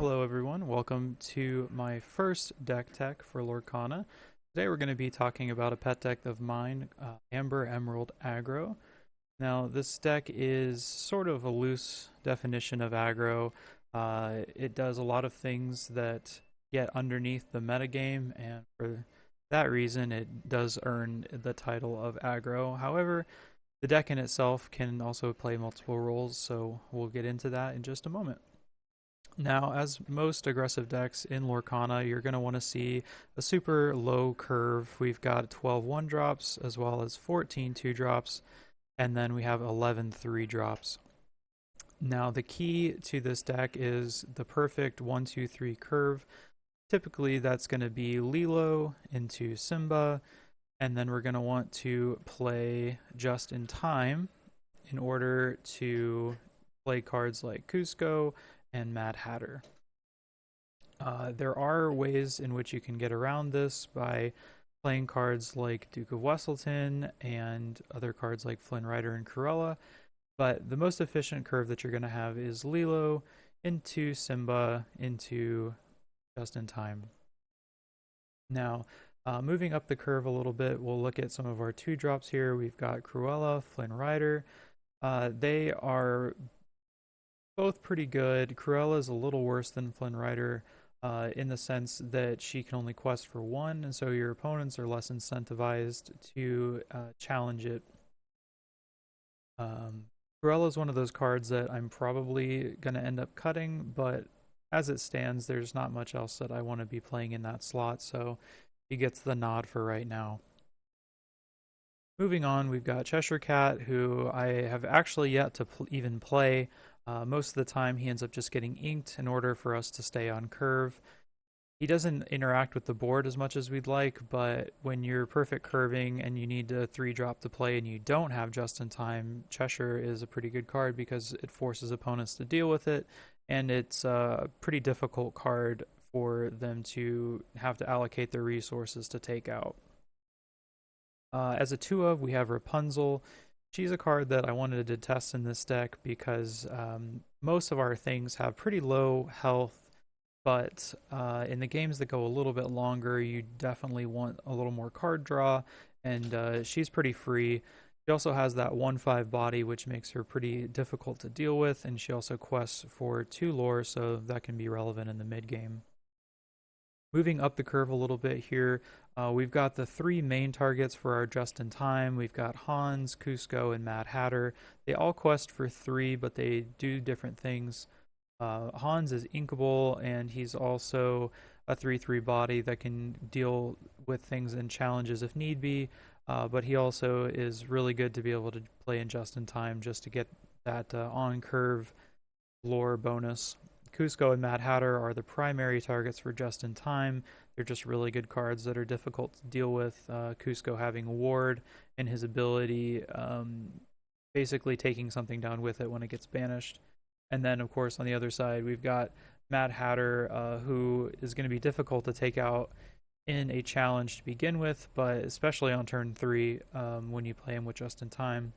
Hello everyone, welcome to my first deck tech for Lorcana. Today we're going to be talking about a pet deck of mine, Amber Emerald Aggro. Now this deck is sort of a loose definition of aggro. It does a lot of things that get underneath the metagame, and for that reason it does earn the title of aggro. However, the deck in itself can also play multiple roles, so we'll get into that in just a moment. Now, as most aggressive decks in Lorcana, you're going to want to see a super low curve. We've got 12 1-drops as well as 14 2-drops, and then we have 11 3-drops. Now, the key to this deck is the perfect 1, 2, 3 curve. Typically, that's going to be Lilo into Simba, and then we're going to want to play just in time in order to play cards like Cusco and Mad Hatter. There are ways in which you can get around this by playing cards like Duke of Wesselton and other cards like Flynn Rider and Cruella, but the most efficient curve that you're going to have is Lilo into Simba into just in time. Now, moving up the curve a little bit, we'll look at some of our 2-drops here. We've got Cruella, Flynn Rider. They are both pretty good. Cruella is a little worse than Flynn Rider in the sense that she can only quest for 1, and so your opponents are less incentivized to challenge it. Cruella is one of those cards that I'm probably going to end up cutting, but as it stands, there's not much else that I want to be playing in that slot, so he gets the nod for right now. Moving on, we've got Cheshire Cat, who I have actually yet to even play. Most of the time he ends up just getting inked in order for us to stay on curve. He doesn't interact with the board as much as we'd like, but when you're perfect curving and you need a 3-drop to play and you don't have just in time, Cheshire is a pretty good card because it forces opponents to deal with it, and it's a pretty difficult card for them to have to allocate their resources to take out. As a 2-of, we have Rapunzel. She's a card that I wanted to test in this deck because most of our things have pretty low health, but in the games that go a little bit longer, you definitely want a little more card draw, and she's pretty free. She also has that 1/5 body, which makes her pretty difficult to deal with, and she also quests for 2 lore, so that can be relevant in the mid-game. Moving up the curve a little bit here, we've got the 3 main targets for our just-in-time. We've got Hans, Cusco, and Mad Hatter. They all quest for 3, but they do different things. Hans is inkable, and he's also a 3/3 body that can deal with things and challenges if need be, but he also is really good to be able to play in just-in-time just to get that on-curve lore bonus. Cusco and Mad Hatter are the primary targets for Just in Time. They're just really good cards that are difficult to deal with. Cusco having Ward and his ability basically taking something down with it when it gets banished. And then, of course, on the other side, we've got Mad Hatter, who is going to be difficult to take out in a challenge to begin with, but especially on turn 3 when you play him with Just in Time.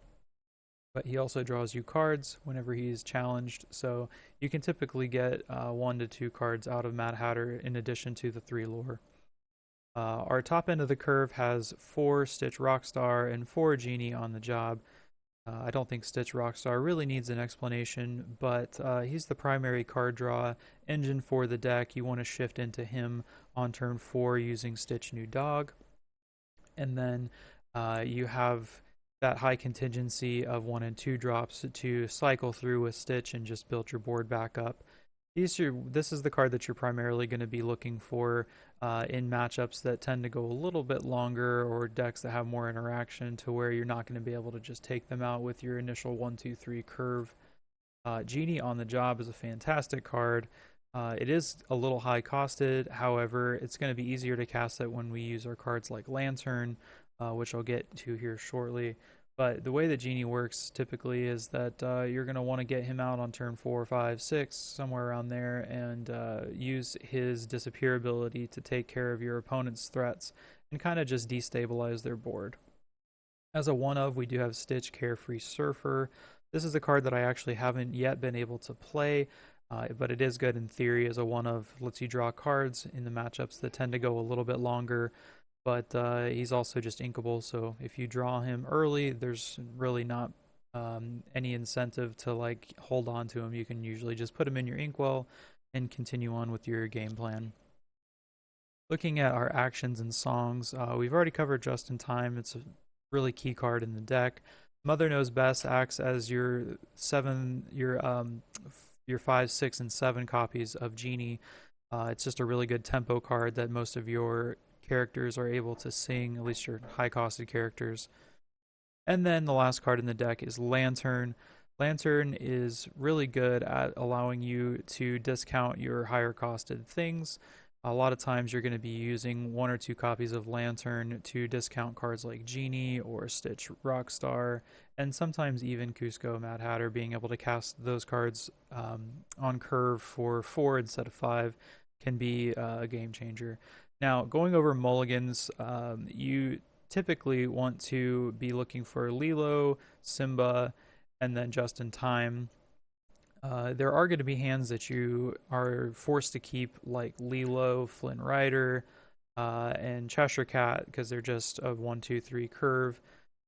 But he also draws you cards whenever he's challenged, so you can typically get 1 to 2 cards out of Mad Hatter in addition to the 3 lore. Our top end of the curve has 4 Stitch Rockstar and 4 Genie on the job. I don't think Stitch Rockstar really needs an explanation, but he's the primary card draw engine for the deck. You want to shift into him on turn 4 using Stitch New Dog. And then you have that high contingency of 1 and 2 drops to cycle through with Stitch and just build your board back up. This is the card that you're primarily going to be looking for in matchups that tend to go a little bit longer, or decks that have more interaction to where you're not going to be able to just take them out with your initial 1, 2, 3 curve. Genie on the Job is a fantastic card. It is a little high costed, however, it's going to be easier to cast it when we use our cards like Lantern, which I'll get to here shortly. But the way that Genie works typically is that you're going to want to get him out on turn 4, 5, 6, somewhere around there, and use his disappear ability to take care of your opponent's threats and kind of just destabilize their board. As a 1-of, we do have Stitch Carefree Surfer. This is a card that I actually haven't yet been able to play. but it is good in theory as a one of, lets you draw cards in the matchups that tend to go a little bit longer, but he's also just inkable, so if you draw him early, there's really not any incentive to like hold on to him. You can usually just put him in your inkwell and continue on with your game plan. Looking at our actions and songs, we've already covered Just in Time. It's a really key card in the deck. Mother Knows Best acts as your your 5, 6, and 7 copies of Genie. It's just a really good tempo card that most of your characters are able to sing, at least your high-costed characters. And then the last card in the deck is Lantern. Lantern is really good at allowing you to discount your higher costed things. A lot of times you're going to be using 1 or 2 copies of Lantern to discount cards like Genie or Stitch Rockstar, and sometimes even Cusco Mad Hatter. Being able to cast those cards on curve for 4 instead of 5 can be a game changer. Now, going over mulligans, you typically want to be looking for Lilo, Simba, and then Just in Time. There are going to be hands that you are forced to keep, like Lilo, Flynn Rider, and Cheshire Cat, because they're just a 1, 2, 3 curve.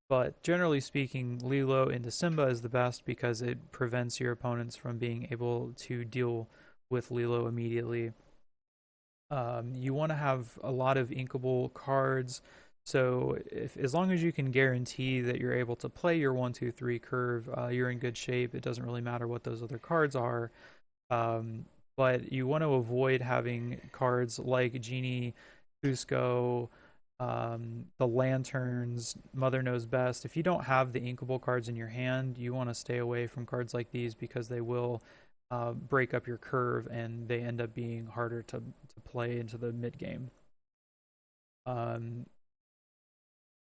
But generally speaking, Lilo into Simba is the best because it prevents your opponents from being able to deal with Lilo immediately. You want to have a lot of inkable cards. So as long as you can guarantee that you're able to play your 1, 2, 3 curve, you're in good shape. It doesn't really matter what those other cards are. But you want to avoid having cards like Genie, Cusco, the Lanterns, Mother Knows Best. If you don't have the inkable cards in your hand, you want to stay away from cards like these because they will break up your curve and they end up being harder to play into the mid game.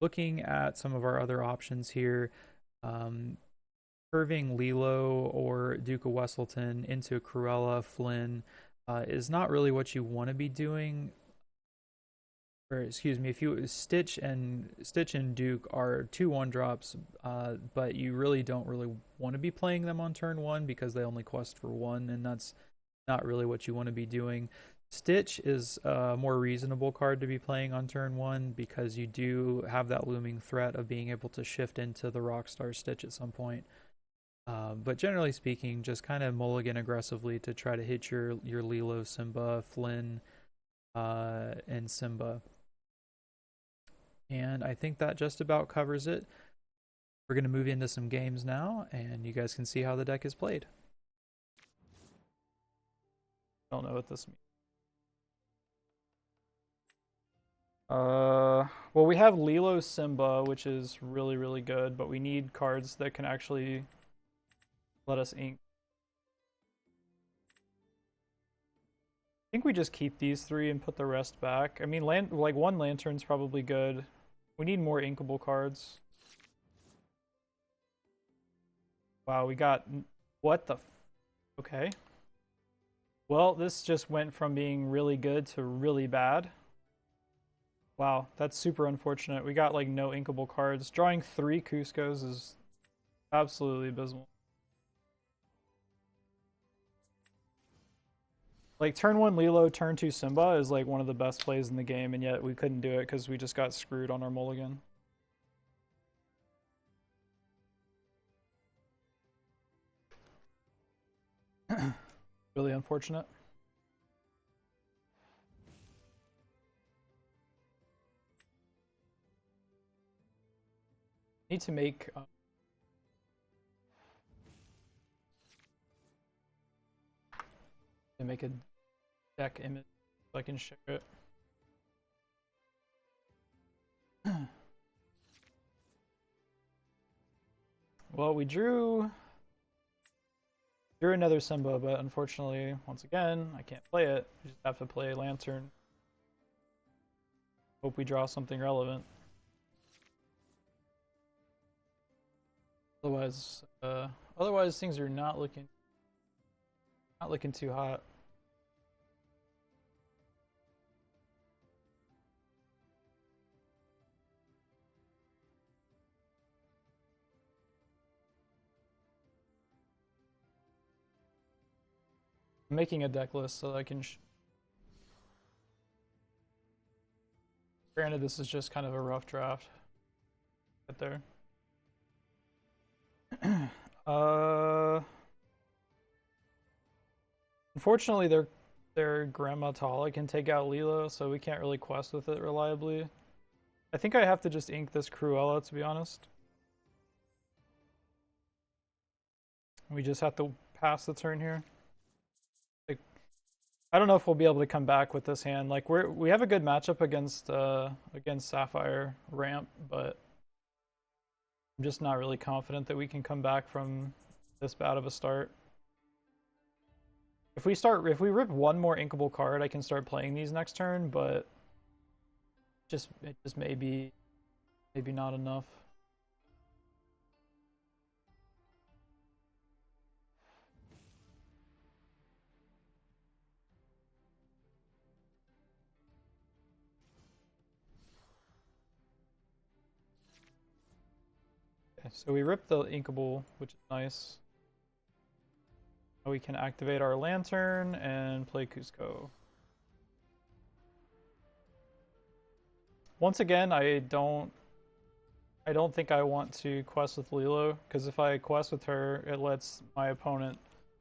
Looking at some of our other options here, curving Lilo or Duke of Westleton into Cruella, Flynn is not really what you want to be doing. Or excuse me, if you Stitch and Duke are 2 1-drops, but you really don't really want to be playing them on turn 1 because they only quest for 1, and that's not really what you want to be doing. Stitch is a more reasonable card to be playing on turn 1 because you do have that looming threat of being able to shift into the Rockstar Stitch at some point. But generally speaking, just kind of mulligan aggressively to try to hit your Lilo, Simba, Flynn, and Simba. And I think that just about covers it. We're going to move into some games now, and you guys can see how the deck is played. Don't know what this means. Well, we have Lilo Simba, which is really, really good, but we need cards that can actually let us ink. I think we just keep these 3 and put the rest back. I mean, like 1 Lantern's probably good. We need more inkable cards. Wow, we got... What the... Okay. Well, this just went from being really good to really bad. Wow, that's super unfortunate. We got like no inkable cards. Drawing 3 Cuscos is absolutely abysmal. Like turn 1 Lilo, turn 2 Simba is like one of the best plays in the game, and yet we couldn't do it because we just got screwed on our mulligan. Really unfortunate. Need to make a deck image so I can share it. Well, we drew another Simba, but unfortunately, once again, I can't play it. I just have to play Lantern. Hope we draw something relevant. Otherwise things are not looking too hot. I'm making a deck list so that I can. Granted, this is just kind of a rough draft. Get there. Unfortunately, their Grandma Tala can take out Lilo, so we can't really quest with it reliably. I think I have to just ink this Cruella, to be honest. We just have to pass the turn here. Like, I don't know if we'll be able to come back with this hand. Like we have a good matchup against Sapphire ramp, but I'm just not really confident that we can come back from this bad of a start. If we rip one more inkable card, I can start playing these next turn, but it just maybe not enough. Okay, so we rip the inkable, which is nice. Now we can activate our lantern and play Cusco. Once again, I don't think I want to quest with Lilo, because if I quest with her, it lets my opponent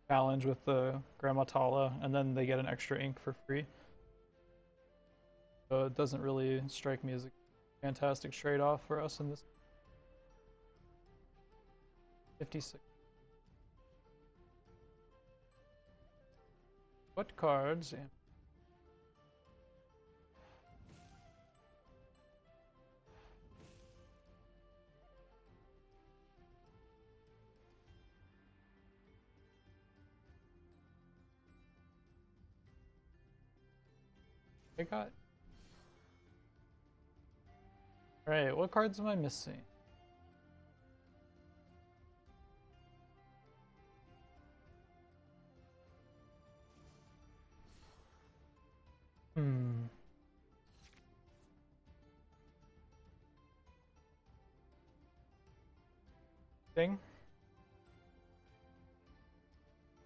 challenge with the Grandma Tala, and then they get an extra ink for free. So it doesn't really strike me as a fantastic trade-off for us in this. 56. What cards? I got. Alright, what cards am I missing? Thing?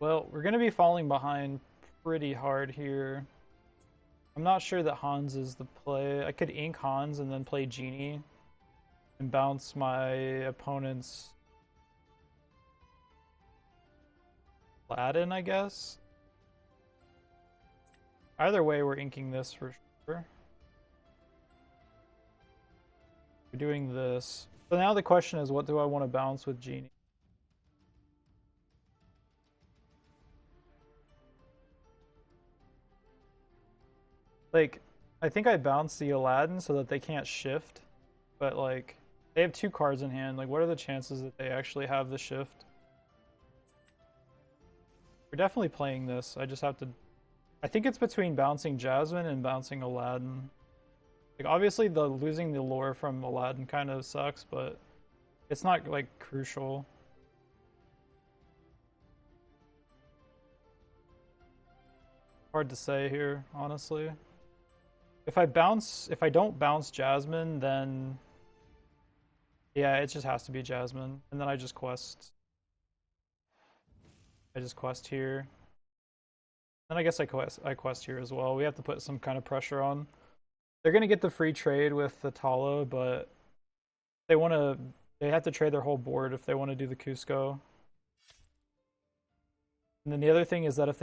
Well, we're going to be falling behind pretty hard here. I'm not sure that Hans is the play. I could ink Hans and then play Genie and bounce my opponent's Aladdin, I guess. Either way, we're inking this for sure. We're doing this. So now the question is, what do I want to bounce with Genie? Like, I think I bounce the Aladdin so that they can't shift, but like, they have 2 cards in hand. Like, what are the chances that they actually have the shift? We're definitely playing this. I just have to. I think it's between bouncing Jasmine and bouncing Aladdin. Like, obviously, losing the lore from Aladdin kind of sucks, but it's not like crucial. Hard to say here, honestly. If I don't bounce Jasmine, then yeah, it just has to be Jasmine, and then I just quest. I just quest here. Then I guess I quest here as well. We have to put some kind of pressure on. They're gonna get the free trade with the Tala, but they have to trade their whole board if they want to do the Cusco. And then the other thing is that if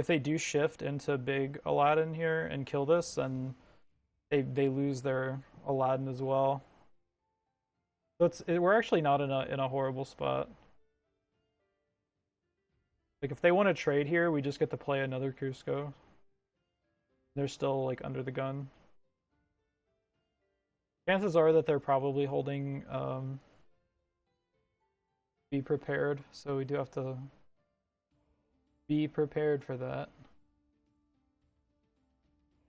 they do shift into big Aladdin here and kill this, then they lose their Aladdin as well. So we're actually not in a horrible spot. Like, if they want to trade here, we just get to play another Cusco. They're still like under the gun. Chances are that they're probably holding be prepared, so we do have to be prepared for that.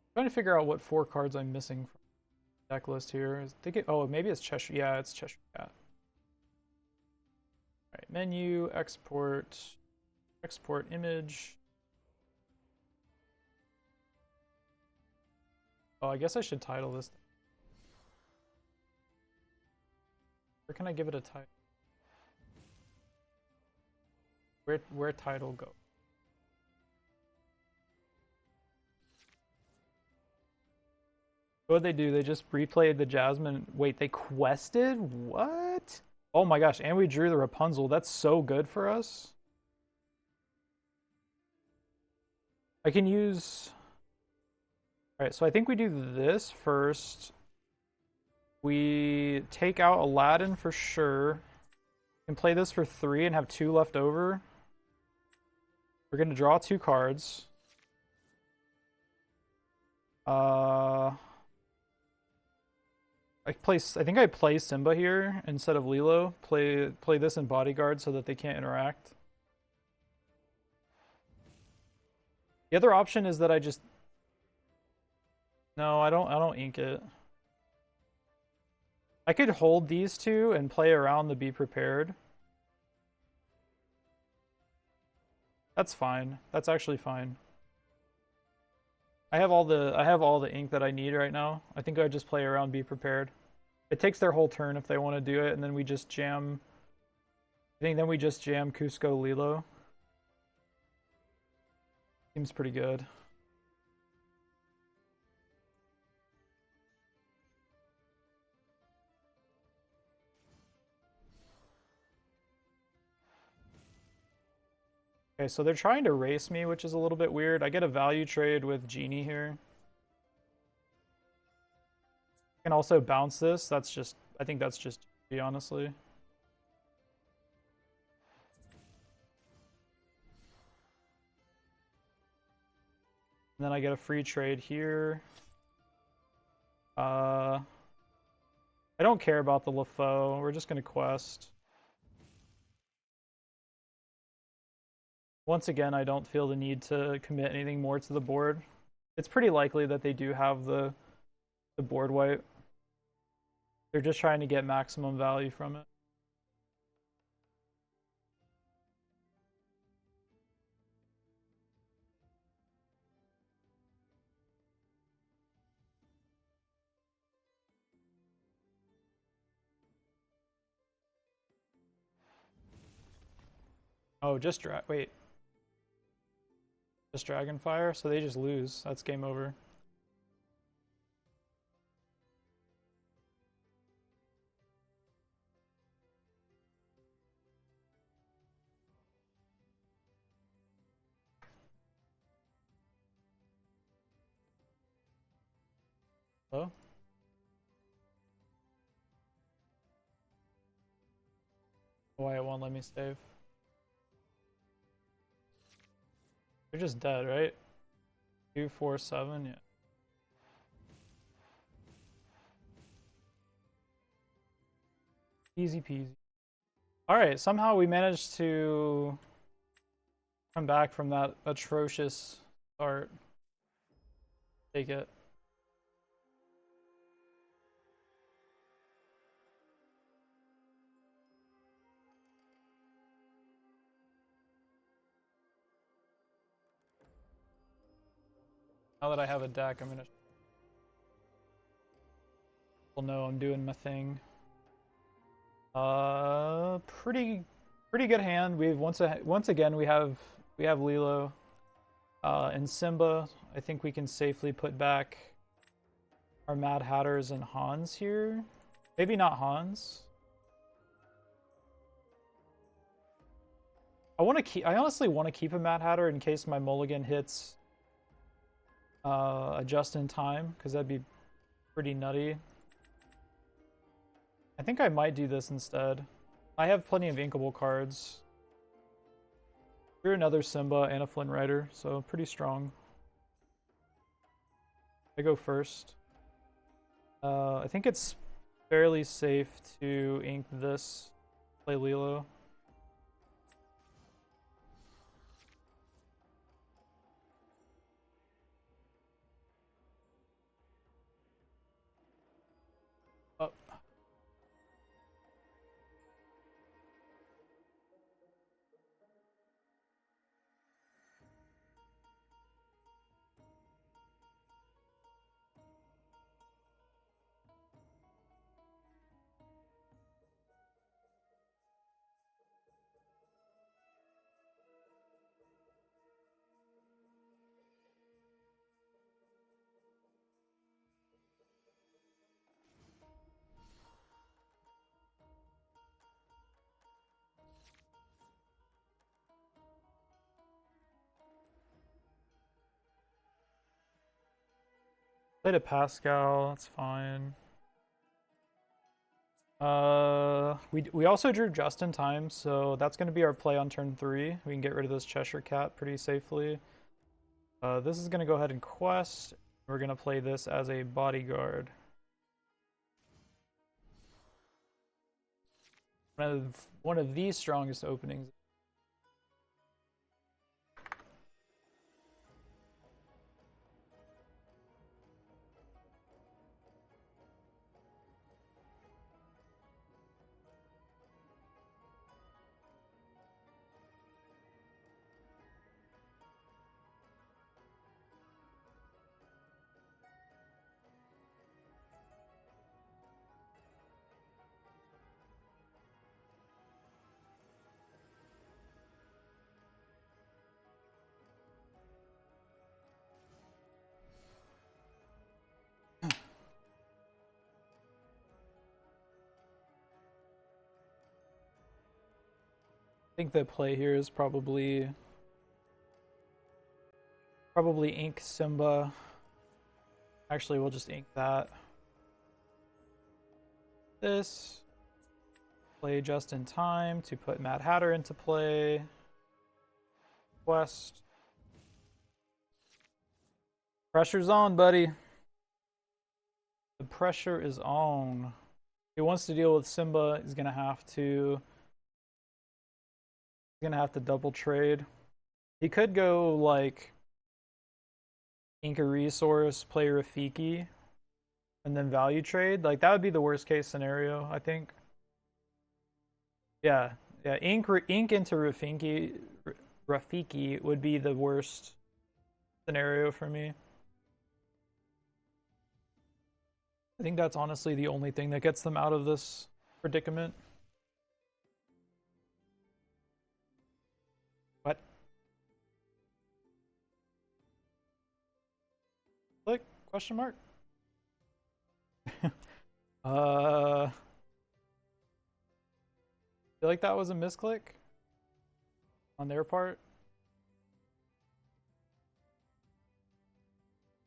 I'm trying to figure out what 4 cards I'm missing from the deck list here. Oh, maybe it's Cheshire. Yeah, it's Cheshire Cat. Alright, menu, export image. Oh, I guess I should title this. Where can I give it a title? Where title go? What'd they do? They just replayed the Jasmine. Wait, they quested? What? Oh my gosh, and we drew the Rapunzel. That's so good for us. I can use... Alright, so I think we do this first. We take out Aladdin for sure. We can play this for 3 and have 2 left over. We're going to draw 2 cards. I think I play Simba here instead of Lilo. Play this in Bodyguard so that they can't interact. The other option is that I just... No, I don't ink it. I could hold these two and play around the Be Prepared. That's fine. That's actually fine. I have all the ink that I need right now. I think I just play around Be Prepared. It takes their whole turn if they want to do it, and then we just jam... I think then we just jam Cusco Lilo. Seems pretty good. Okay, so they're trying to race me, which is a little bit weird. I get a value trade with Genie here. I can also bounce this. That's just... I think that's just GG, honestly. And then I get a free trade here. I don't care about the LaFoe. We're just going to quest. Once again, I don't feel the need to commit anything more to the board. It's pretty likely that they do have the board wipe. They're just trying to get maximum value from it. Oh, just wait. Just Dragonfire? So they just lose. That's game over. Hello? Why it won't let me save? They're just dead, right? 2, 4, 7, yeah. Easy peasy. Alright, somehow we managed to come back from that atrocious start. Take it. Now that I have a deck, I'm gonna... Well, no, I'm doing my thing. Pretty good hand. We've once again we have Lilo, and Simba. I think we can safely put back our Mad Hatters and Hans here. Maybe not Hans. I honestly want to keep a Mad Hatter in case my mulligan hits just in time, because that'd be pretty nutty. I think I might do this instead. I have plenty of inkable cards. You're another Simba and a Flynn Rider, so pretty strong. I go first. I think it's fairly safe to ink this, play Lilo. Oh. Played a Pascal, that's fine. We also drew just in time, so that's going to be our play on turn 3. We can get rid of this Cheshire Cat pretty safely. This is going to go ahead and quest. We're going to play this as a bodyguard. One of the strongest openings. I think the play here is probably ink Simba. Actually, we'll just ink that. This. Play just in time to put Mad Hatter into play. Quest. Pressure's on, buddy. The pressure is on. If he wants to deal with Simba, he's gonna have to double trade. He could go like ink a resource, play Rafiki, and then value trade. Like that would be the worst case scenario, I think. Yeah, ink into Rafiki would be the worst scenario for me. I think that's honestly the only thing that gets them out of this predicament. What? Click? Question mark? I feel like that was a misclick on their part.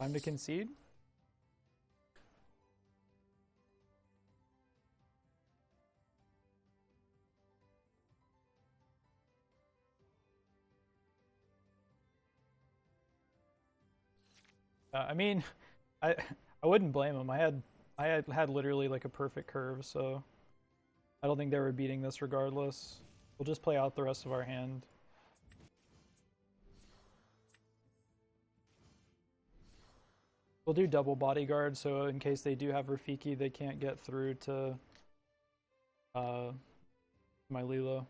Time to concede. I mean, I wouldn't blame him. I had literally like a perfect curve, so I don't think they were beating this regardless. We'll just play out the rest of our hand. We'll do double bodyguard, so in case they do have Rafiki, they can't get through to my Lilo.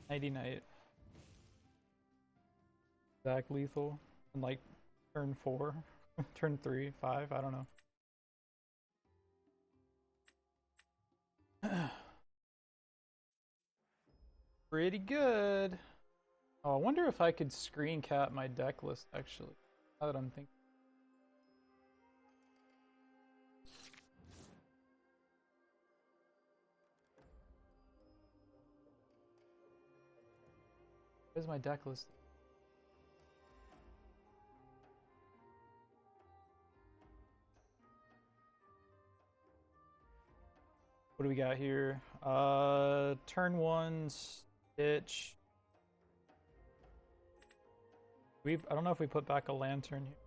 Nighty night. Zach lethal. And like turn 4. Turn 3, 5, I don't know. Pretty good. Oh, I wonder if I could screen cap my deck list actually. Now that I'm thinking. Where's my deck list? What do we got here? Turn 1, Stitch. I don't know if we put back a lantern here.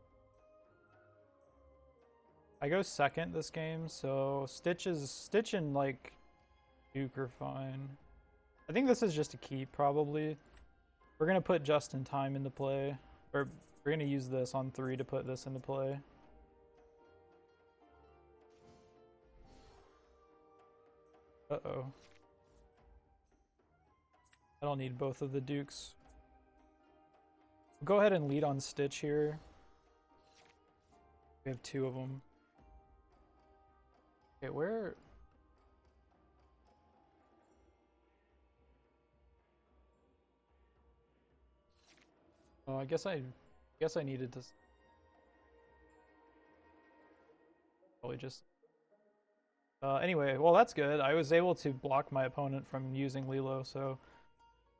I go second this game, so Stitch and like Duke are fine. I think this is just a keep probably. We're gonna put just in time into play. Or we're gonna use this on 3 to put this into play. Uh-oh. I don't need both of the Dukes. Go ahead and lead on Stitch here. We have 2 of them. Okay, where... Oh, I guess I needed to probably just. Anyway, well that's good. I was able to block my opponent from using Lilo, so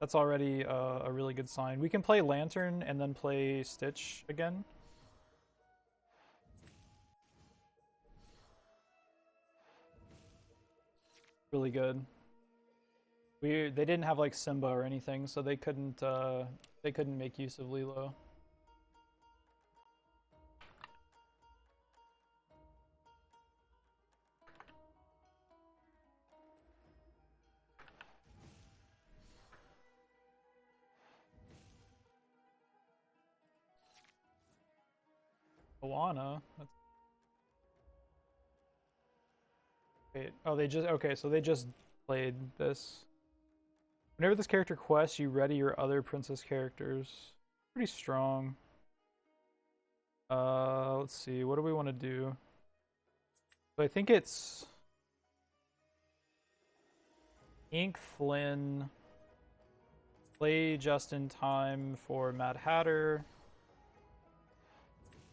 that's already a really good sign. We can play Lantern and then play Stitch again. Really good. They didn't have like Simba or anything, so they couldn't make use of Lilo. Moana. Wait. Oh, so they just played this. Whenever this character quests, you ready your other princess characters. Pretty strong. Let's see. What do we want to do? So I think it's Ink Flynn. Play just in time for Mad Hatter.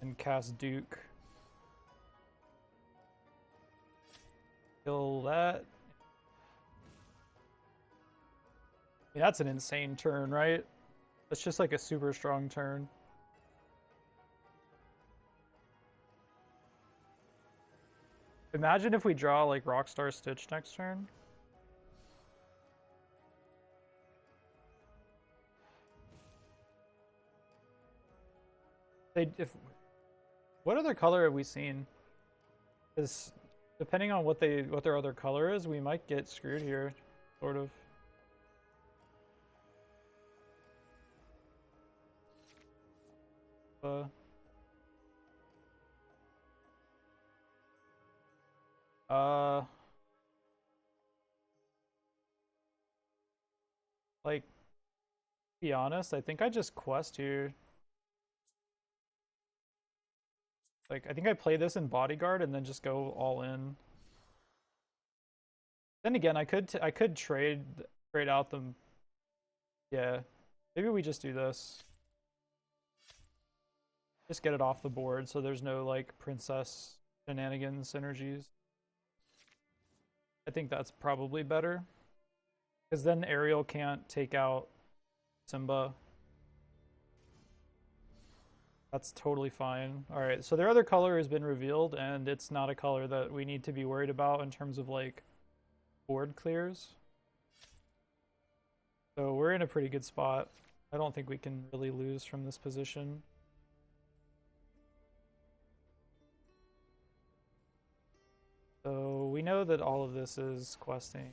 And cast Duke. Kill that. I mean, that's an insane turn, right? That's just like a super strong turn. Imagine if we draw like Rockstar Stitch next turn. What other color have we seen? Because depending on what their other color is, we might get screwed here, sort of. Uh, uh, like, to be honest, I think I just quest here. Like, I think I play this in Bodyguard and then just go all in. Then again, I could trade out the. Yeah, maybe we just do this. Just get it off the board so there's no like princess shenanigans synergies. I think that's probably better. Because then Ariel can't take out Simba. That's totally fine. Alright, so their other color has been revealed, and it's not a color that we need to be worried about in terms of like board clears. So we're in a pretty good spot. I don't think we can really lose from this position. So we know that all of this is questing.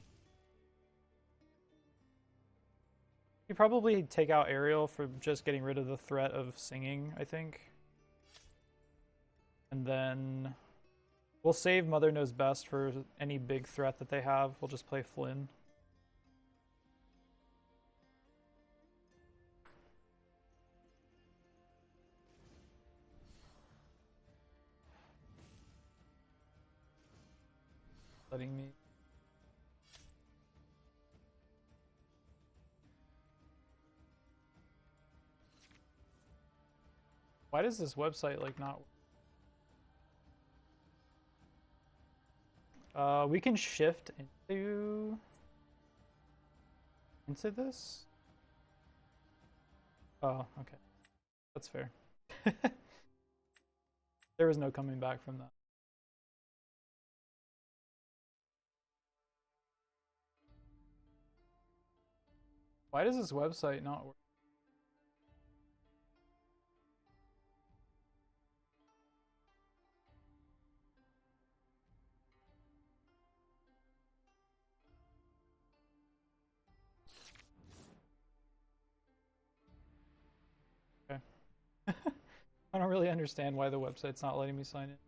You probably take out Ariel for just getting rid of the threat of singing, I think. And then we'll save Mother Knows Best for any big threat that they have. We'll just play Flynn. Letting me. Why does this website like not? We can shift into this. Oh, okay, that's fair. There was no coming back from that. Why does this website not work? Okay. I don't really understand why the website's not letting me sign in.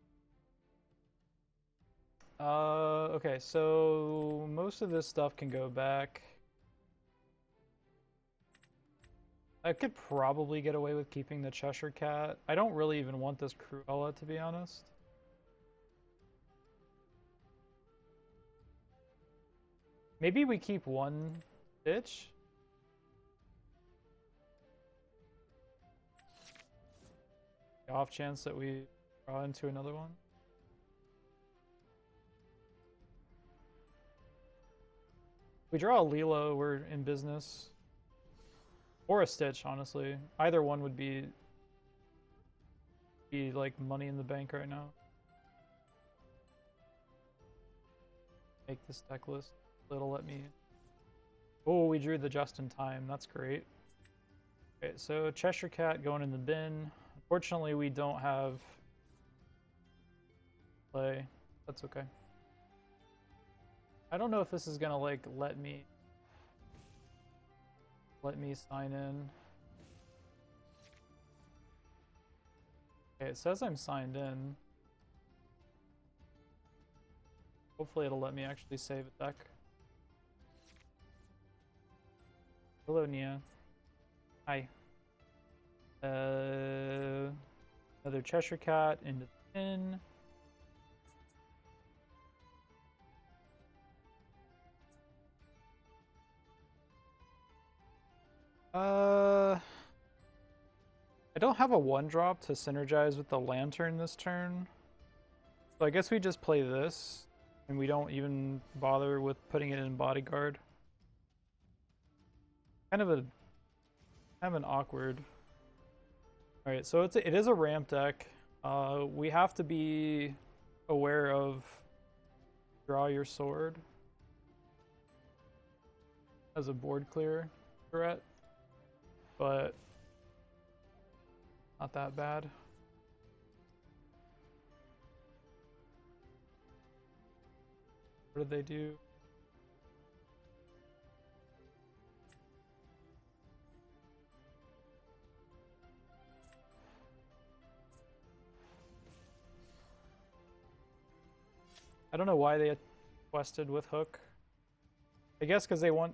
Okay, so most of this stuff can go back. I could probably get away with keeping the Cheshire Cat. I don't really even want this Cruella, to be honest. Maybe we keep one Stitch? The off chance that we draw into another one. We draw a Lilo, we're in business. Or a Stitch, honestly. Either one would be like money in the bank right now. Make this deck list. It'll let me. Oh, we drew the just in time. That's great. Okay, so Cheshire Cat going in the bin. Unfortunately, we don't have play. That's okay. I don't know if this is gonna like let me sign in. Okay, it says I'm signed in. Hopefully it'll let me actually save a deck. Hello, Nia. Hi. Another Cheshire Cat into the bin. I don't have a 1-drop to synergize with the Lantern this turn. So I guess we just play this, and we don't even bother with putting it in Bodyguard. Kind of an awkward. Alright, so it is a ramp deck. We have to be aware of draw your sword as a board clear threat, but not that bad. What did they do? I don't know why they quested with Hook. I guess because they were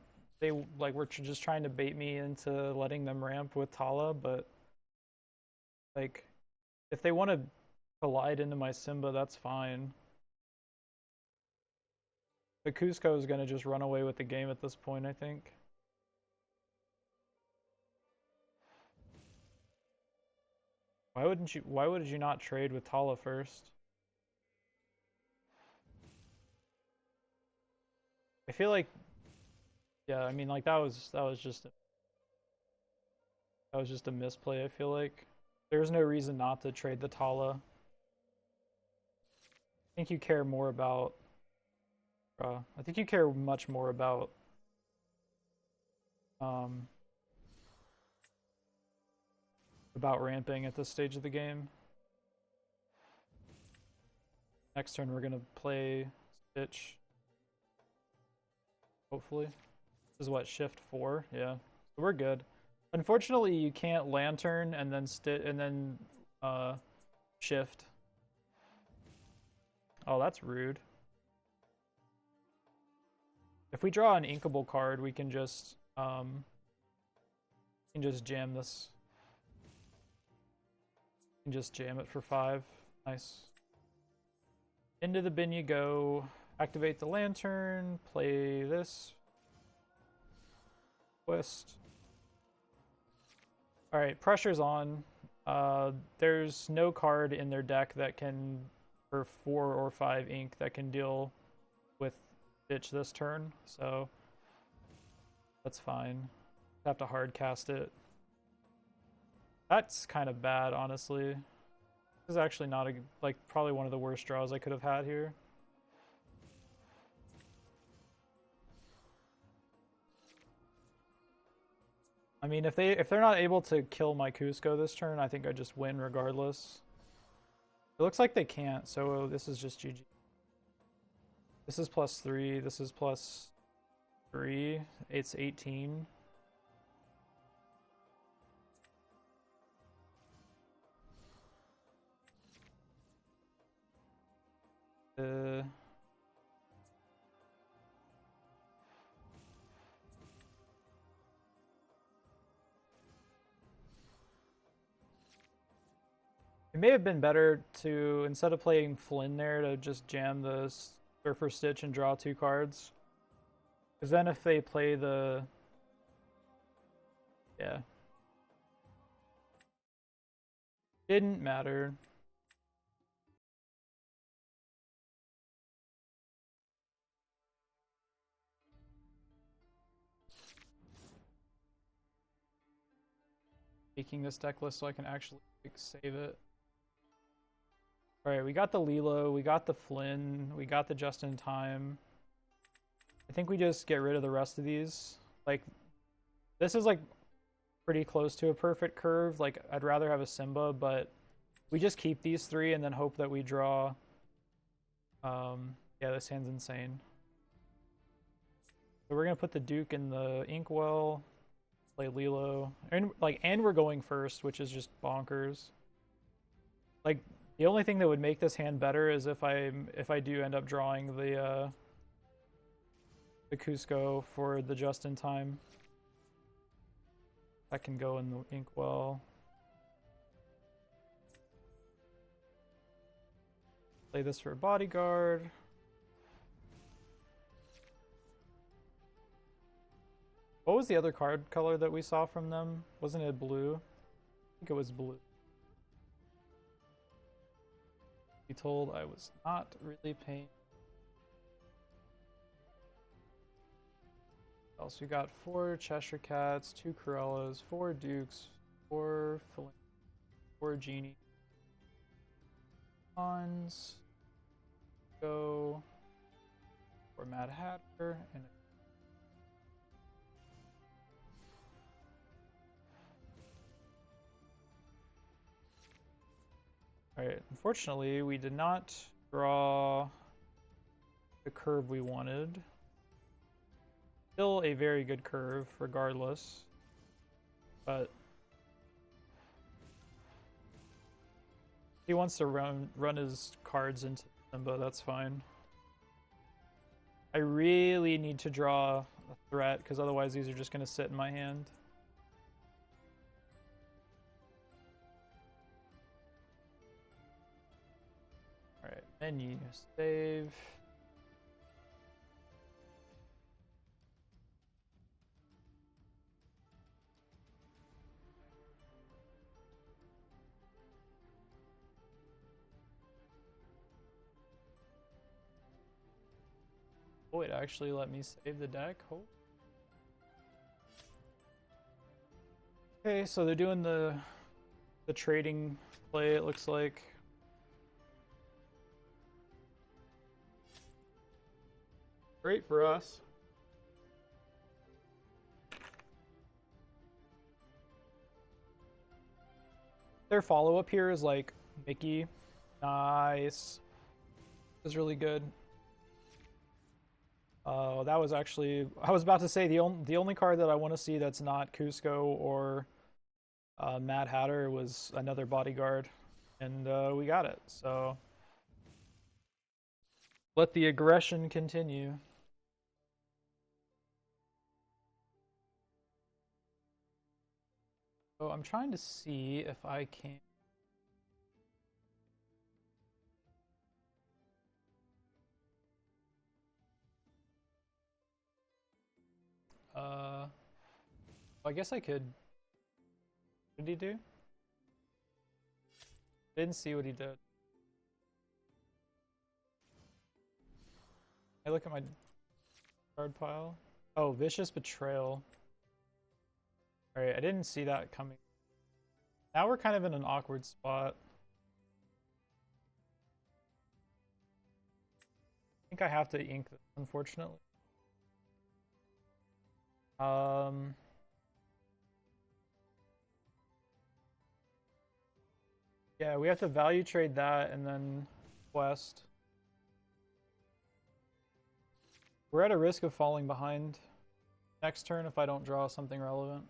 just trying to bait me into letting them ramp with Tala, but like if they want to collide into my Simba, that's fine. The Cusco is gonna just run away with the game at this point, I think. Why would you not trade with Tala first? I feel like, yeah, I mean, like that was just a misplay. I feel like there's no reason not to trade the Tala. I think you care more about. I think you care much more about ramping at this stage of the game. Next turn we're gonna play Stitch. Hopefully. This is what, shift 4? Yeah. So we're good. Unfortunately, you can't Lantern and then shift. Oh, that's rude. If we draw an inkable card, we can just jam this. We can just jam it for 5. Nice. Into the bin you go. Activate the Lantern. Play this. Twist. Alright, pressure's on. There's no card in their deck that can, for 4 or 5 ink, that can deal with Stitch this turn, so that's fine. Have to hard cast it. That's kind of bad, honestly. This is actually not probably one of the worst draws I could have had here. I mean, if they're not able to kill my Cusco this turn, I think I just win regardless. It looks like they can't, so this is just GG. This is +3, this is +3, it's 18. It may have been better to, instead of playing Flynn there, to just jam the Surfer Stitch and draw 2 cards. Because then if they play the... Yeah. Didn't matter. Making this deck list so I can actually like, save it. Alright, we got the Lilo, we got the Flynn, we got the Just in Time. I think we just get rid of the rest of these. Like, this is like pretty close to a perfect curve. Like, I'd rather have a Simba, but we just keep these three and then hope that we draw. Yeah, this hand's insane. So we're gonna put the Duke in the Inkwell, play Lilo, and we're going first, which is just bonkers. Like, the only thing that would make this hand better is if I do end up drawing the Cusco for the Just in Time. That can go in the Inkwell. Play this for a Bodyguard. What was the other card color that we saw from them? Wasn't it blue? I think it was blue. Be told I was not really paying. Also, we got 4 Cheshire Cats, 2 Corellas, 4 Dukes, 4 Flint, 4 Genie. Ons. Go. 4 Mad Hatter, and alright, unfortunately, we did not draw the curve we wanted. Still a very good curve, regardless. But he wants to run his cards into Simba, that's fine. I really need to draw a threat, because otherwise these are just going to sit in my hand. Alright, menu, save. Oh, it actually let me save the deck. Oh. Okay, so they're doing the trading play, it looks like. Great for us. Their follow-up here is like Mickey. Nice. This is really good. That was actually, I was about to say the only card that I want to see that's not Cusco or Mad Hatter was another Bodyguard, and we got it. So let the aggression continue. So I'm trying to see if I can. I guess I could. What did he do? Didn't see what he did. I look at my card pile. Oh, Vicious Betrayal. Alright, I didn't see that coming. Now we're kind of in an awkward spot. I think I have to ink this, unfortunately. Yeah, we have to value trade that and then quest. We're at a risk of falling behind next turn if I don't draw something relevant.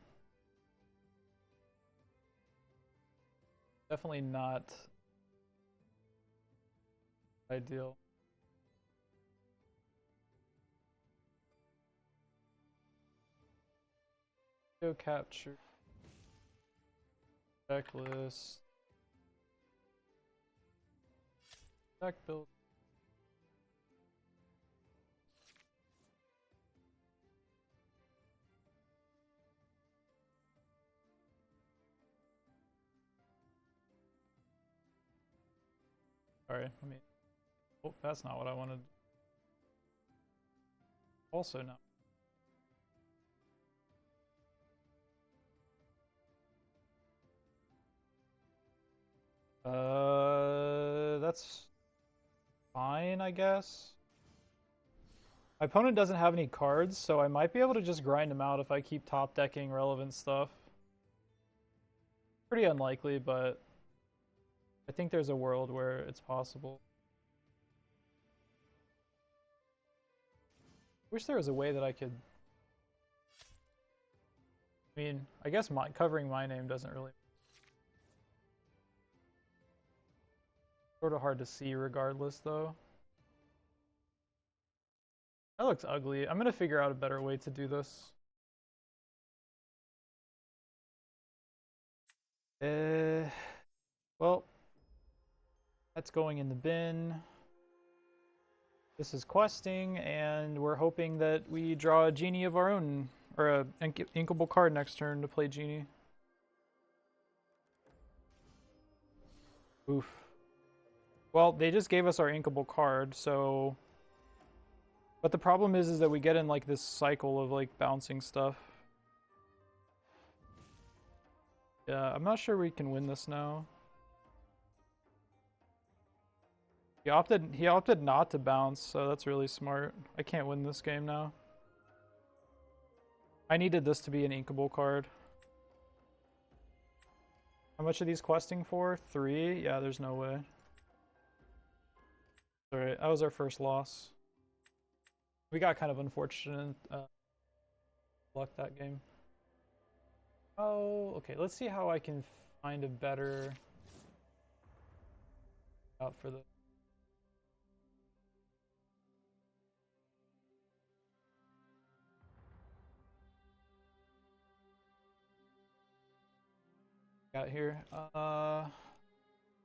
Definitely not ideal. Go capture. Decklist. Deck build. Sorry, let me. Oh, that's not what I wanted. Also, no. That's fine, I guess. My opponent doesn't have any cards, so I might be able to just grind him out if I keep top decking relevant stuff. Pretty unlikely, but I think there's a world where it's possible. Wish there was a way that I could... I mean, I guess covering my name doesn't really... Sort of hard to see regardless, though. That looks ugly. I'm gonna figure out a better way to do this. Well, that's going in the bin. This is questing, and we're hoping that we draw a genie of our own, or a inkable card next turn to play genie. Oof. Well, they just gave us our inkable card, so... But the problem is that we get in like this cycle of like bouncing stuff. Yeah, I'm not sure we can win this now. He opted not to bounce, so that's really smart. I can't win this game now. I needed this to be an inkable card. How much are these questing for? 3? Yeah, there's no way. Alright, that was our first loss. We got kind of unfortunate luck that game. Oh, okay, let's see how I can find a better out for the... Got here.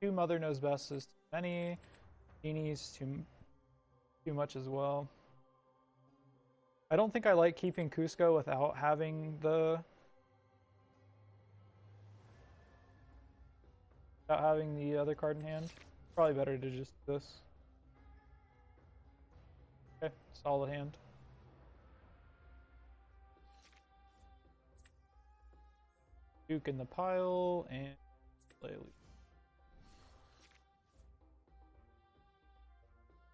2 Mother Knows Best is too many. Genies too much as well. I don't think I like keeping Cusco without having the other card in hand. Probably better to just do this. Okay, solid hand. Duke in the pile and play a lead.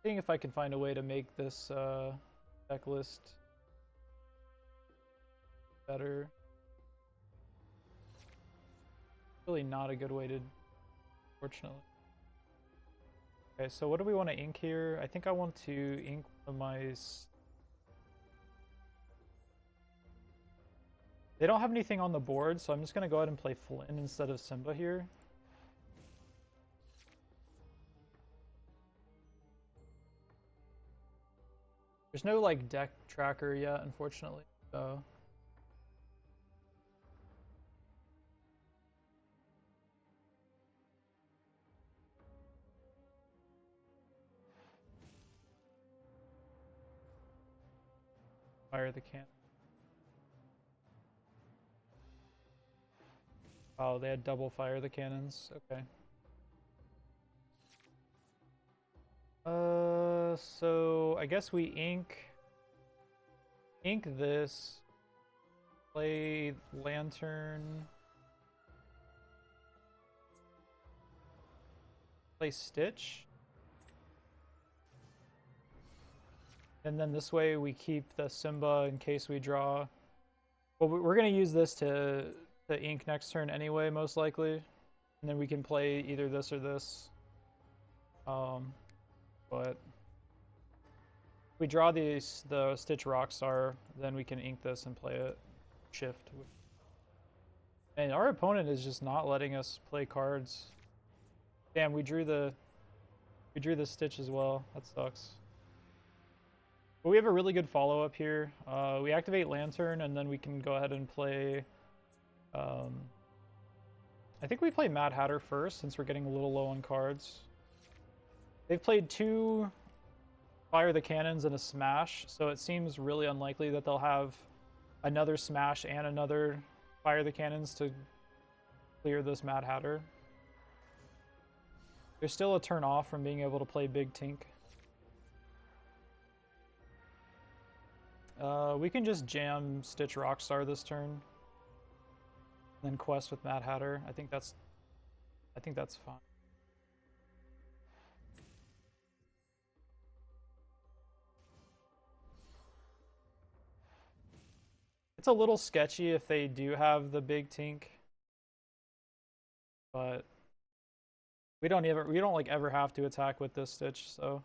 Seeing if I can find a way to make this deck list better. Really not a good way to, fortunately. Okay, so what do we want to ink here? I think I want to ink one of my... They don't have anything on the board, so I'm just going to go ahead and play Flynn instead of Simba here. There's no like deck tracker yet, unfortunately, so... Fire the cannon. Oh, they had double fire the cannons. Okay. So I guess we ink this. Play Lantern. Play Stitch. And then this way we keep the Simba in case we draw. Well, we're going to use this to ink next turn anyway, most likely. And then we can play either this or this. But if we draw the Stitch Rockstar, then we can ink this and play it shift. And our opponent is just not letting us play cards. Damn, we drew the Stitch as well. That sucks. But we have a really good follow-up here. We activate Lantern, and then we can go ahead and play... I think we play Mad Hatter first, since we're getting a little low on cards. They've played 2 Fire the Cannons and a Smash, so it seems really unlikely that they'll have another Smash and another Fire the Cannons to clear this Mad Hatter. There's still a turn off from being able to play Big Tink. We can just jam Stitch Rockstar this turn. Then quest with Mad Hatter. I think that's fine. It's a little sketchy if they do have the Big Tink, but we don't like ever have to attack with this Stitch, so.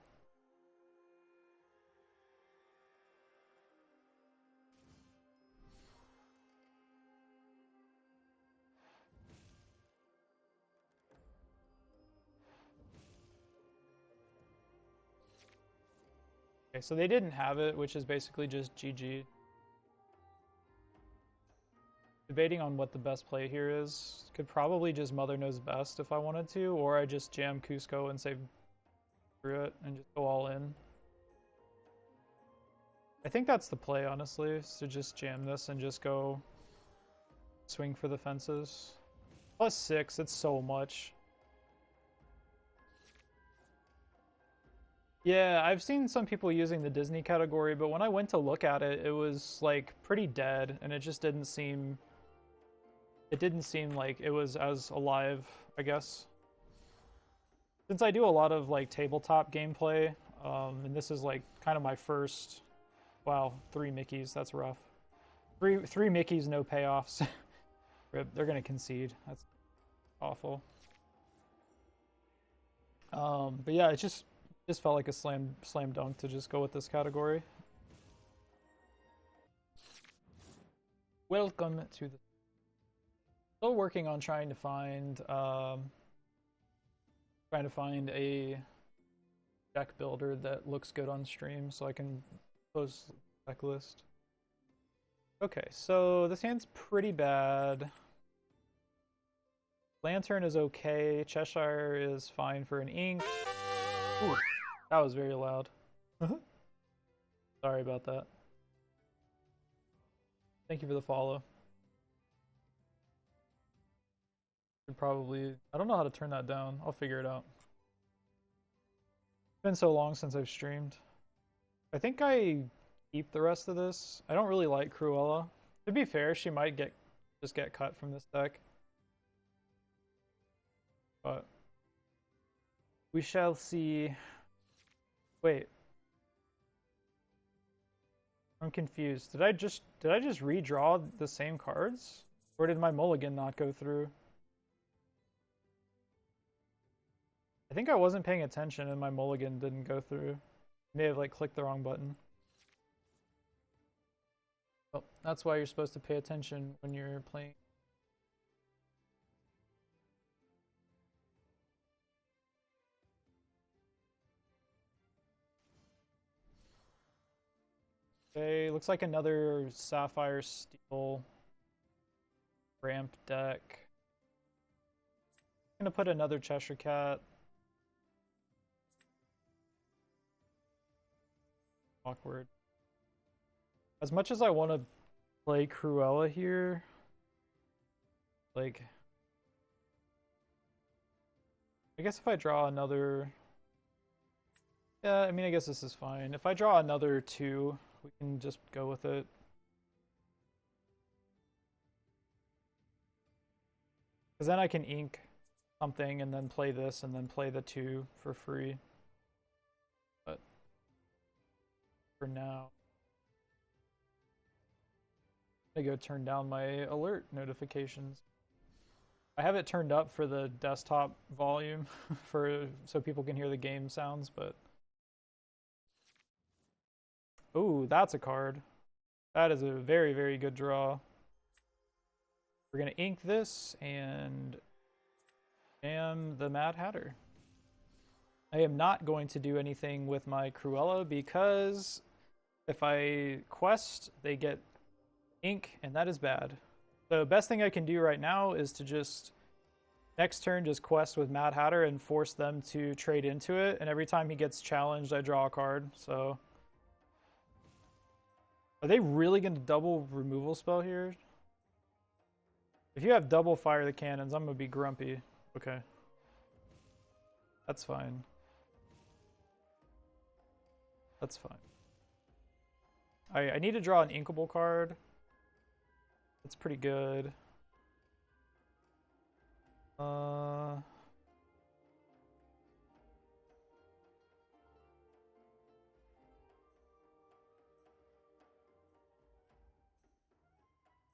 Okay, so they didn't have it, which is basically just GG. Debating on what the best play here is. Could probably just Mother Knows Best if I wanted to, or I just jam Cusco and save through it and just go all in. I think that's the play, honestly, is to just jam this and just go swing for the fences. +6, it's so much. Yeah, I've seen some people using the Disney category, but when I went to look at it, it was like pretty dead, and it just didn't seem like it was as alive, I guess. Since I do a lot of like tabletop gameplay, and this is like kind of my first, wow, 3 Mickeys, that's rough. Three Mickeys, no payoffs. Rip, they're gonna concede. That's awful. But yeah, it just felt like a slam dunk to just go with this category. Welcome to the. Still working on trying to find a deck builder that looks good on stream so I can post deck list. Okay, so this hand's pretty bad. Lantern is okay. Cheshire is fine for an ink. Ooh, that was very loud. Sorry about that. Thank you for the follow. Should probably, I don't know how to turn that down. I'll figure it out. It's been so long since I've streamed. I think I keep the rest of this. I don't really like Cruella. To be fair, she might just get cut from this deck. But we shall see. Wait. I'm confused. Did I just redraw the same cards? Or did my mulligan not go through? I think I wasn't paying attention and my mulligan didn't go through. May have like clicked the wrong button. Well, that's why you're supposed to pay attention when you're playing. Okay, looks like another Sapphire Steel ramp deck. I'm gonna put another Cheshire Cat. Awkward. As much as I want to play Cruella here, like, I guess if I draw another, yeah, I mean, I guess this is fine. If I draw another 2, we can just go with it. Because then I can ink something and then play this and then play the 2 for free. But for now, I'm gonna go turn down my alert notifications. I have it turned up for the desktop volume so people can hear the game sounds, but ooh, that's a card. That is a very, very good draw. We're gonna ink this and jam the Mad Hatter. I am not going to do anything with my Cruella because if I quest, they get ink, and that is bad. The best thing I can do right now is to just next turn just quest with Mad Hatter and force them to trade into it, and every time he gets challenged I draw a card. So are they really going to double removal spell here? If you have double fire the cannons, I'm going to be grumpy. Okay. That's fine. That's fine. I need to draw an inkable card. That's pretty good.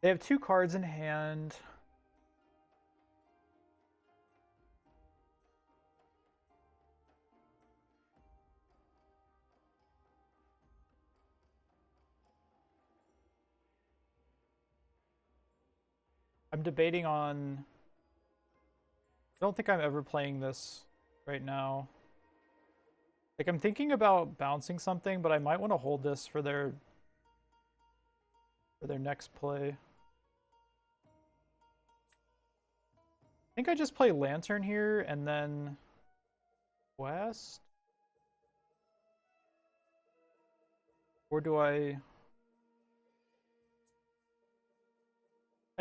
They have 2 cards in hand. I'm debating on... I don't think I'm ever playing this right now. Like, I'm thinking about bouncing something, but I might want to hold this for their next play. I think I just play Lantern here and then West. Or do I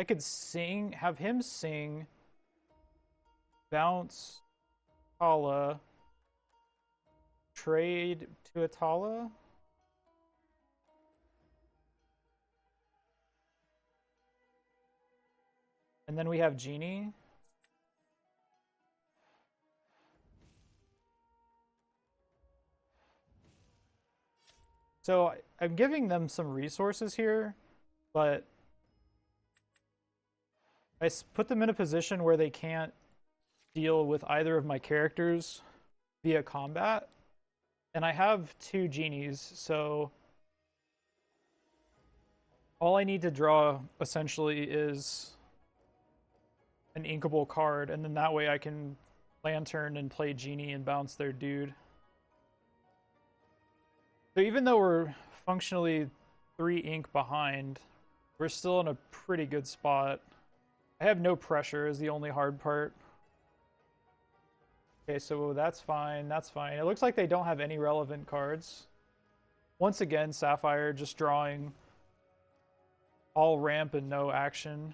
could sing, have him sing, bounce Tala, trade to Atala. And then we have Genie. So I'm giving them some resources here, but I put them in a position where they can't deal with either of my characters via combat. And I have 2 genies, so all I need to draw essentially is an inkable card, and then that way I can Lantern and play Genie and bounce their dude. So even though we're functionally 3 ink behind, we're still in a pretty good spot. I have no pressure is the only hard part. Okay, so that's fine, that's fine. It looks like they don't have any relevant cards. Once again, Sapphire just drawing all ramp and no action.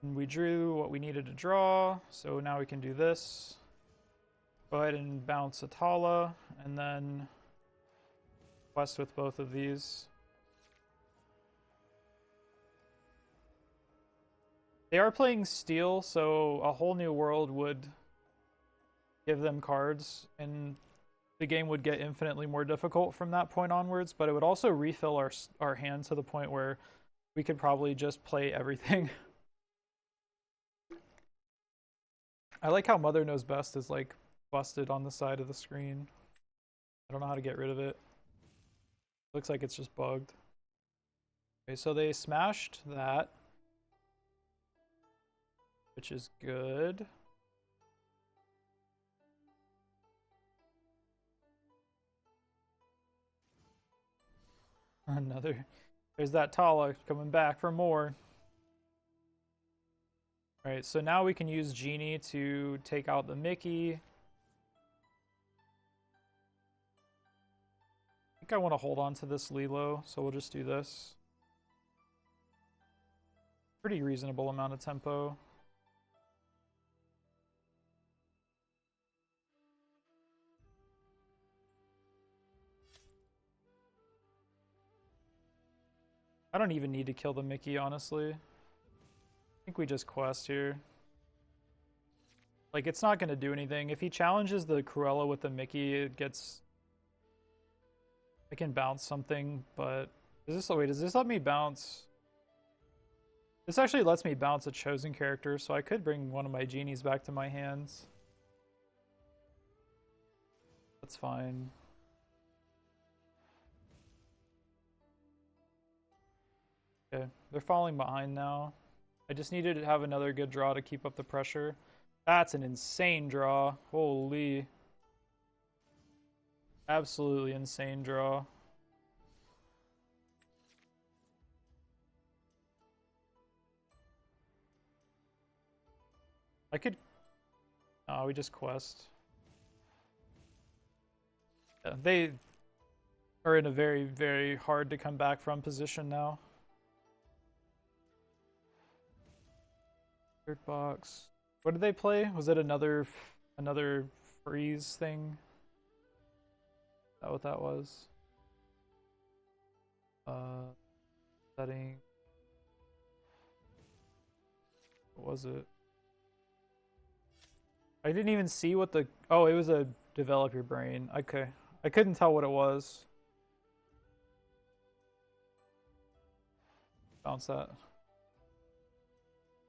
And we drew what we needed to draw, so now we can do this. Go ahead and bounce Atala, and then quest with both of these. They are playing Steel, so a whole new world would give them cards, and the game would get infinitely more difficult from that point onwards, but it would also refill our hand to the point where we could probably just play everything. I like how Mother Knows Best is like busted on the side of the screen. I don't know how to get rid of it. Looks like it's just bugged. Okay, so they smashed that, which is good. Another. There's that Tala coming back for more. Alright, so now we can use Genie to take out the Mickey. I think I want to hold on to this Lilo, so we'll just do this. Pretty reasonable amount of tempo. I don't even need to kill the Mickey, honestly. I think we just quest here. Like, it's not going to do anything. If he challenges the Cruella with the Mickey, it gets... I can bounce something, but... Wait, does this let me bounce? This actually lets me bounce a chosen character, so I could bring one of my genies back to my hands. That's fine. Okay, they're falling behind now. I just needed to have another good draw to keep up the pressure. That's an insane draw. Holy. Absolutely insane draw. I could... Oh, we just quest. Yeah, they are in a very, very hard to come back from position now. Third box. What did they play? Was it another freeze thing? Is that what that was? Setting. What was it? I didn't even see what the... Oh, it was a develop your brain. Okay. I couldn't tell what it was. Bounce that.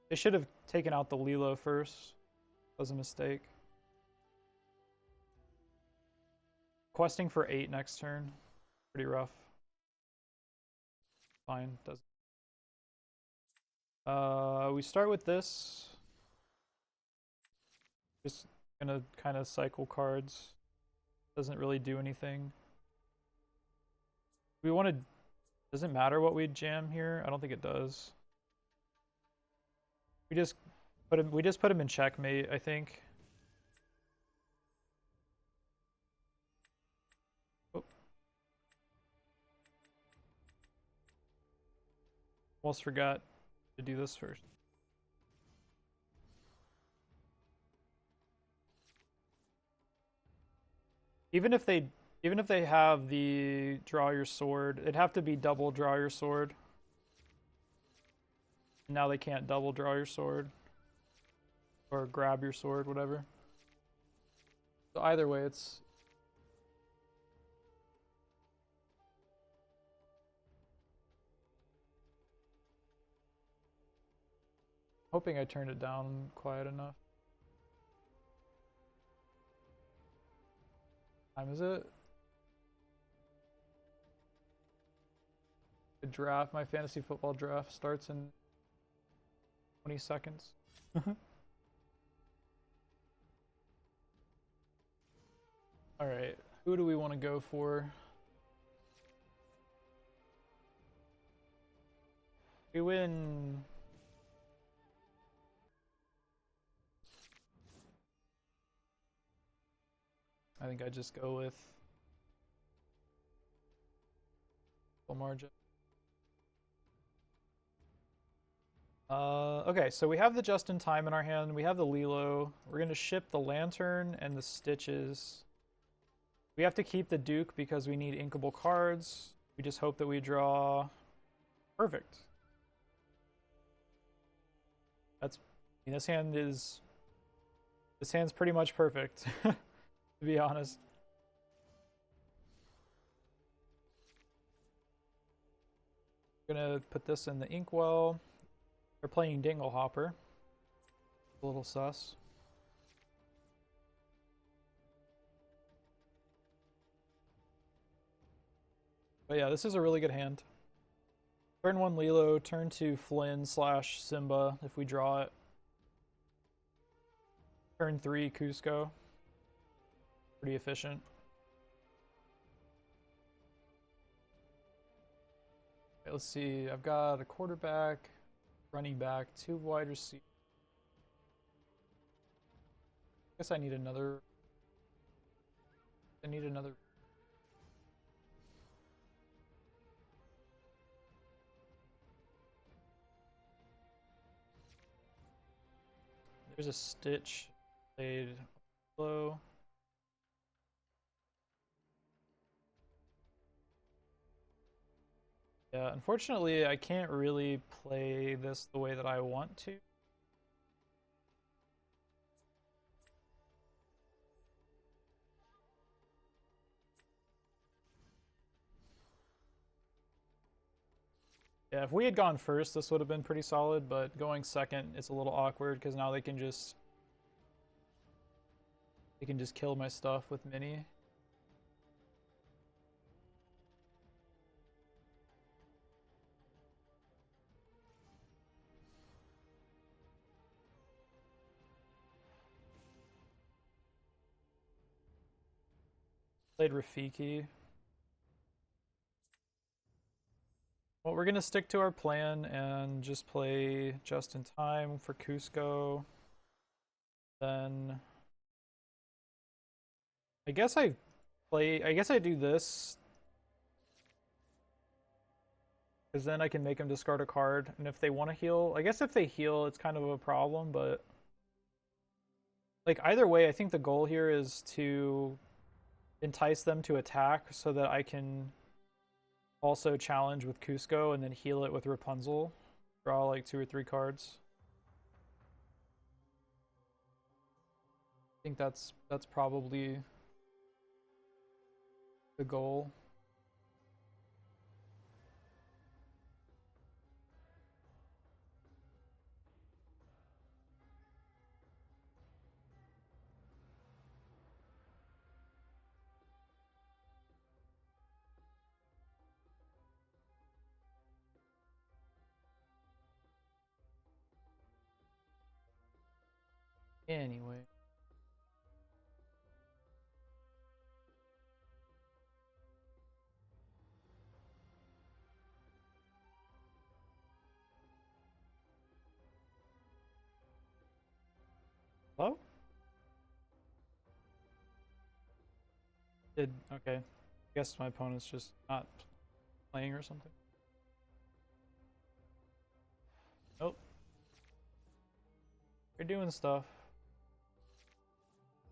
They should have taken out the Lilo first. That was a mistake. Questing for 8 next turn. Pretty rough. Fine. Doesn't. We start with this. Just gonna kind of cycle cards. Doesn't really do anything. We want to... Does it matter what we jam here? I don't think it does. We just put him in checkmate, I think. Oh. Almost forgot to do this first. Even if they have the draw your sword, it'd have to be double draw your sword. Now they can't double draw your sword. Or grab your sword, whatever. So either way, it's... Hoping I turned it down quiet enough. What time is it? The draft, my fantasy football draft starts in 20 seconds. Alright, who do we want to go for? We win. I think I just go with full margin. Okay, so we have the just in time in our hand. We have the Lilo. We're gonna ship the Lantern and the Stitches. We have to keep the Duke because we need inkable cards. We just hope that we draw perfect. That's... I mean, this hand's pretty much perfect, to be honest. Gonna put this in the inkwell. They're playing Dinglehopper. A little sus. But yeah, this is a really good hand. Turn 1 Lilo, turn 2 Flynn / Simba if we draw it. Turn 3 Cusco. Pretty efficient. Okay, let's see. I've got a quarterback, running back, 2 wide receivers. I guess I need another. There's a Stitch played low. Yeah, unfortunately, I can't really play this the way that I want to. Yeah, if we had gone first, this would have been pretty solid, but going second, it's a little awkward because now they can just kill my stuff with mini. Played Rafiki. Well, we're gonna stick to our plan and just play just in time for Cusco. Then I guess I do this, because then I can make them discard a card, and if they want to heal, I guess if they heal, it's kind of a problem, but Like either way, I think the goal here is to entice them to attack so that I can also challenge with Cusco and then heal it with Rapunzel. Draw like 2 or 3 cards. I think that's probably the goal. Anyway. Hello? Okay. I guess my opponent's just not playing or something. Nope. You're doing stuff.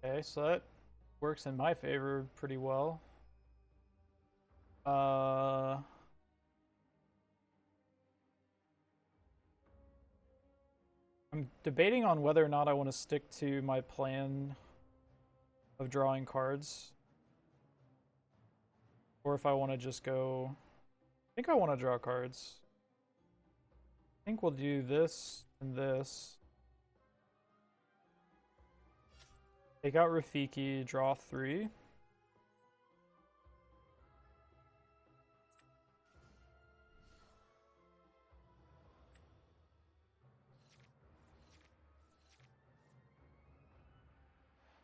Okay, so that works in my favor pretty well. I'm debating on whether or not I want to stick to my plan of drawing cards. Or if I want to just go... I think I want to draw cards. I think we'll do this and this. Take out Rafiki, draw 3.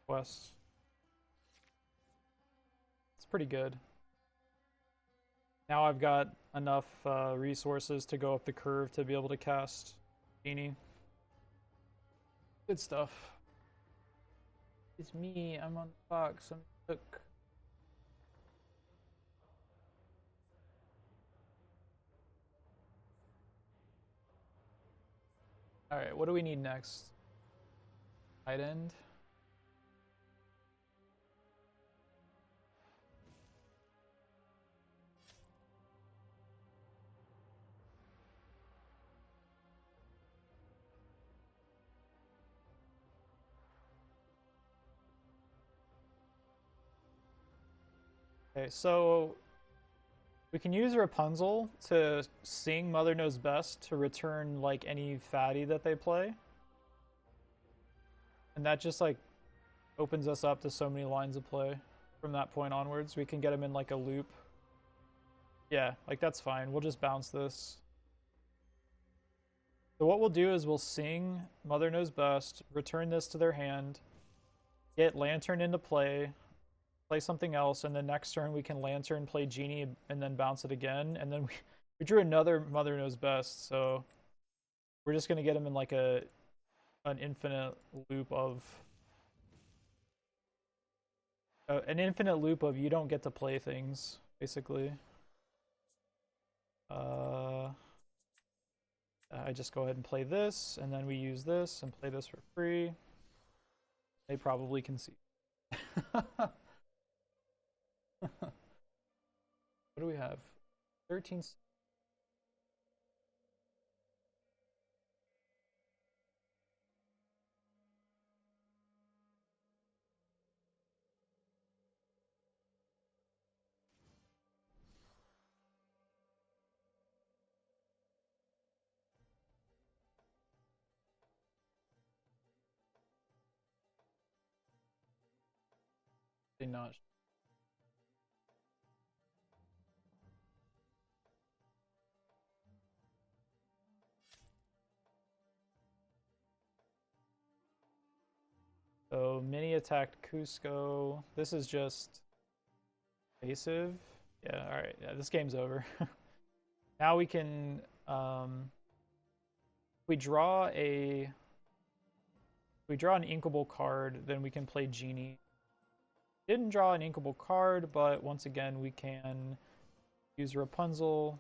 Quest. It's pretty good. Now I've got enough resources to go up the curve to be able to cast Genie. Good stuff. It's me, I'm on the box, I'm took. Alright, what do we need next? Tight end. Okay, so we can use Rapunzel to sing Mother Knows Best to return like any fatty that they play. And that just like opens us up to so many lines of play from that point onwards. We can get them in like a loop. Yeah, like that's fine. We'll just bounce this. So what we'll do is we'll sing Mother Knows Best, return this to their hand, get Lantern into play, play something else, and then next turn we can Lantern, play Genie, and then bounce it again. And then we drew another Mother Knows Best, so we're just going to get him in like an infinite loop of... an infinite loop of you don't get to play things, basically. I just go ahead and play this, and then we use this and play this for free. They probably can see. What do we have? 13. Not. So mini attacked Cusco. This is just evasive. Yeah, alright. Yeah, this game's over. Now we can we draw an inkable card, then we can play Genie. Didn't draw an inkable card, but once again we can use Rapunzel.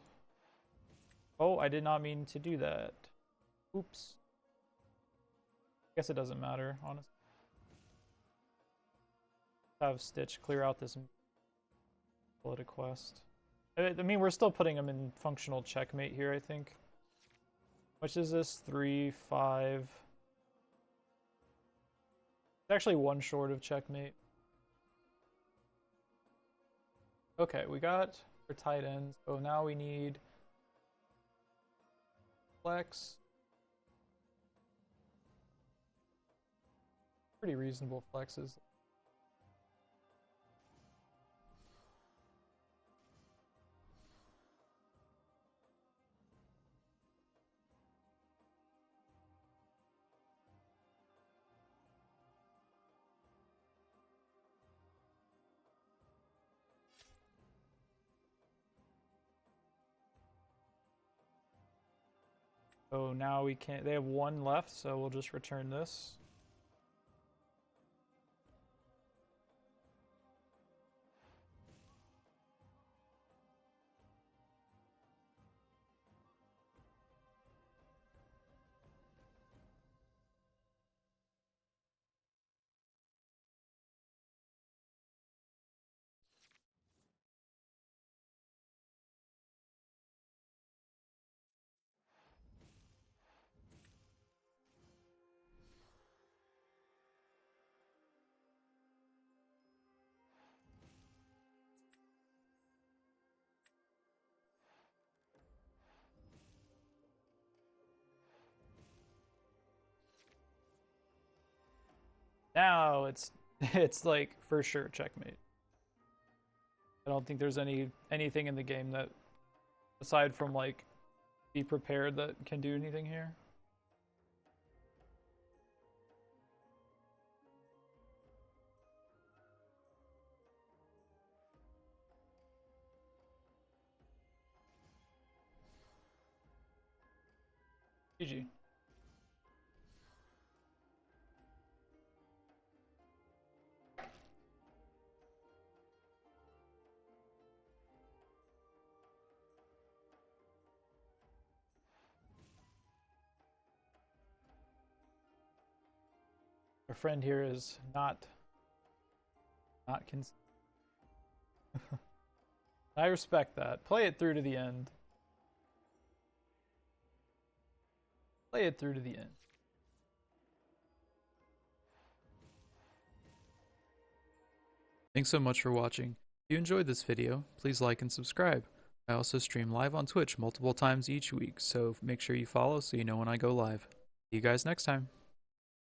Oh, I did not mean to do that. Oops. Guess it doesn't matter, honestly. have Stitch clear out this bullet a quest. I mean, we're still putting him in functional checkmate here, I think. Which is this? 3, 5. It's actually one short of checkmate. Okay, we got our tight ends. So now we need flex. Pretty reasonable flexes. So now we can't, they have one left, so we'll just return this. Now it's it's like for sure checkmate. I don't think there's anything in the game that, aside from like be prepared, that can do anything here. GG. Our friend here is not I respect that. Play it through to the end. Play it through to the end. Thanks so much for watching. If you enjoyed this video, please like and subscribe. I also stream live on Twitch multiple times each week, so make sure you follow so you know when I go live. See you guys next time.